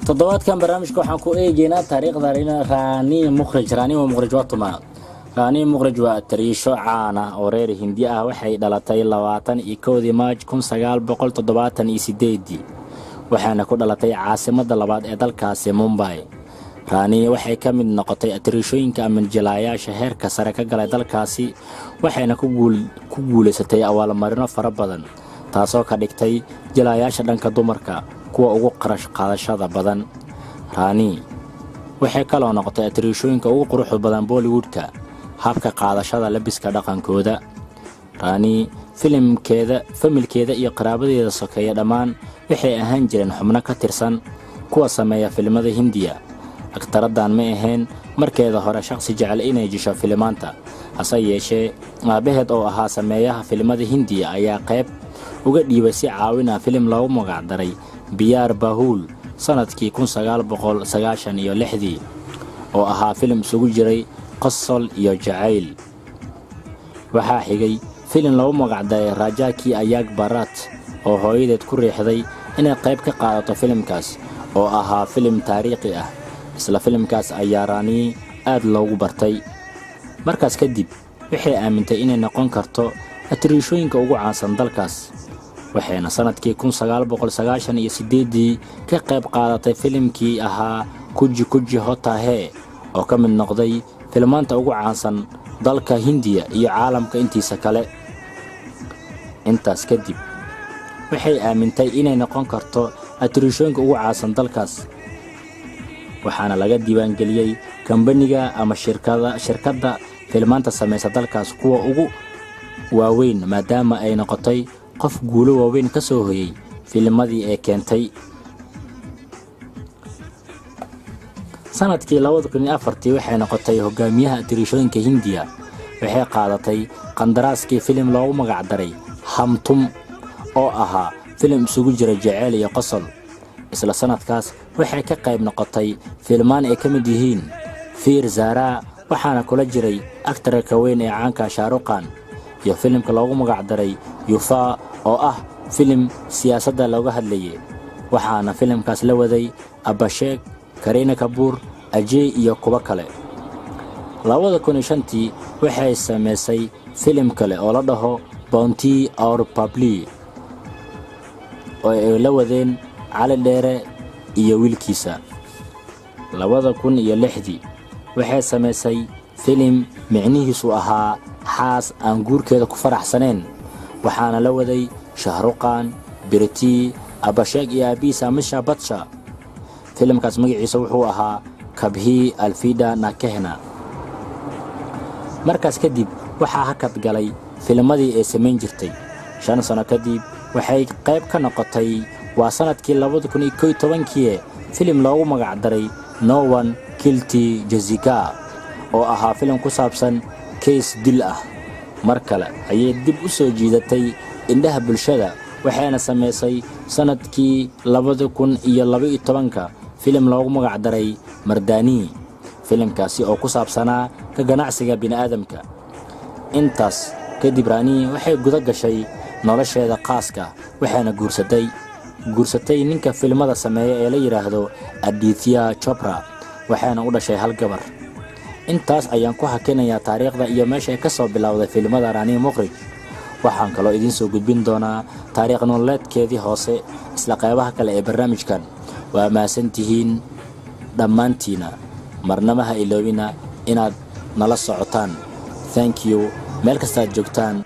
toddobaadkan barnaamijka waxaan ku eegaynaa taariikhda Rani Mukhrij. Rani Mukhrij waa tuma. Rani Mukhrij waa tariisho caan ah oo reer Hindi ah, waxay dhalatay 21 Maaj 1978 waxaana ku dhalatay caasimadda labaad ee dalkaasi Mumbai. Rani waxay ka mid noqotay tariishooyinka amanjilaayaasha heerka sare ka galay dalkaasi, waxayna ku guuleysatay awaalmarino fara badan, taasoo ka dhigtay jilaayaasha dhanka dumarka kuwa ugu qarash qaadashada badan. Rani waxay kaloo noqotay tariishooyinka ugu quruxda badan Bollywoodka habka qaadashada labiska dhaqankooda. Rani familkeeda iyo qaraabadeeda sokeeya dhammaan waxay ahaan jireen xubno ka tirsan kuwa sameeya filimada Hindiya. Aktaradan ma ahayn markeeda hore shakhsi jecel inay jisho filimaanta, hase yeeshee aabaheed oo ahaa sameeyaha filimada Hindiya ayaa qayb uga dhiibay si caawina filim loogu magac daray Pyar Bahul sanadkii 1996 oo ahaa filim isugu jiray qosol iyo jacayl. waxaa xigay filim loogu magac daray Raja Ki Ayag Barat oo hooyadeed ku riixday inay qayb ka qaadato filimkaas oo ahaa filim taariikhi ah. isla filimkaas ayaa Rani aad loogu bartay. markaas kadib waxay aamintay inay noqon karto tariishooyinka ugu caansan dalkaas, waxayna sanadkii 1998 ka qayb qaadatay filimkii ahaa Kuji Kuji Hota Hai oo ka mid noqday filmaanta ugu caansan dalka Hindiya iyo caalamka intiisa kale. intaas kadib waxay aamintay inay noqon karto tariishooyinka ugu caansan dalkaas, waxaana laga diiwaan geliyay kambaniga ama shirkadda filmaanta samaysa dalkaas kuwa ugu waaweyn, maadaama ay noqotay qof guulo waaweyn ka soo hoyay filmadii ay keentay. sanadkii 2004 waxay noqotay hogaamiyaha tariishooyinka Hindiya. waxay qaadatay qandaraaskii filim loogu magac daray Hum Tum oo ahaa filim isugu jira jacayl iyo qosol. isla sanadkaas waxay ka qayb noqotay filmaan ay ka mid yihiin Fir Zara, waxaana kula jiray aktarka weyn ee caanka Shah Rukh Khan, iyo filimka loogu magac daray Yufa oo ah filim siyaasadda looga hadlayay. waxaana filimkaas la waday Abhishek, Kareena Kapoor, Ajay iyo kuwa kale. 2005 waxay sameysay filim kale oo la dhaho Bounty Aur Publi oo ay la wadeen Cali Dheere iyo wiilkiisa. 2006 waxay sameysay filim micnihiisu ahaa xaas aan guurkeeda ku faraxsaneen, waxaana la waday Shah Rukh Khan, Birti, Abhishek iyo Abisa Misha Batsha. filimkaas magaciisa wuxuu ahaa Kabhi Alfida Na Kehna. markaas kadib waxaa hakad galay filmadii ay samayn jirtay. 5 sano kadib waxay qayb ka noqotay waa sanadkii 2011 filim loogu magac daray No One Killed Jessica oo ahaa filim ku saabsan case dil ah. mar kale ayay dib u soo jiidatay indhaha bulshada, waxayna sameysay sanadkii 2012 filim loogu magac daray Mardani, filimkaasi oo ku saabsanaa ka ganacsiga bini'aadamka. intaas kadib Rani waxay guda gashay nolosheeda khaaska, waxayna guursatay ninka filmada sameeya ee la yiraahdo Aditya Chopra, waxayna u dhashay hal gabar. intaas ayaan ku hakinayaa taariikhda iyo meesha ay ka soo bilowday filmada Rani Mukhrij. waxaan kaloo idin soo gudbin doonaa taariikh nololeedkeedii hoose isla qaybaha kale ee barnaamijkan. waa maasantihiin dhammaantiina, marnaba ha iloobina inaad nala socotaan. thank you meel kasta aad joogtaan.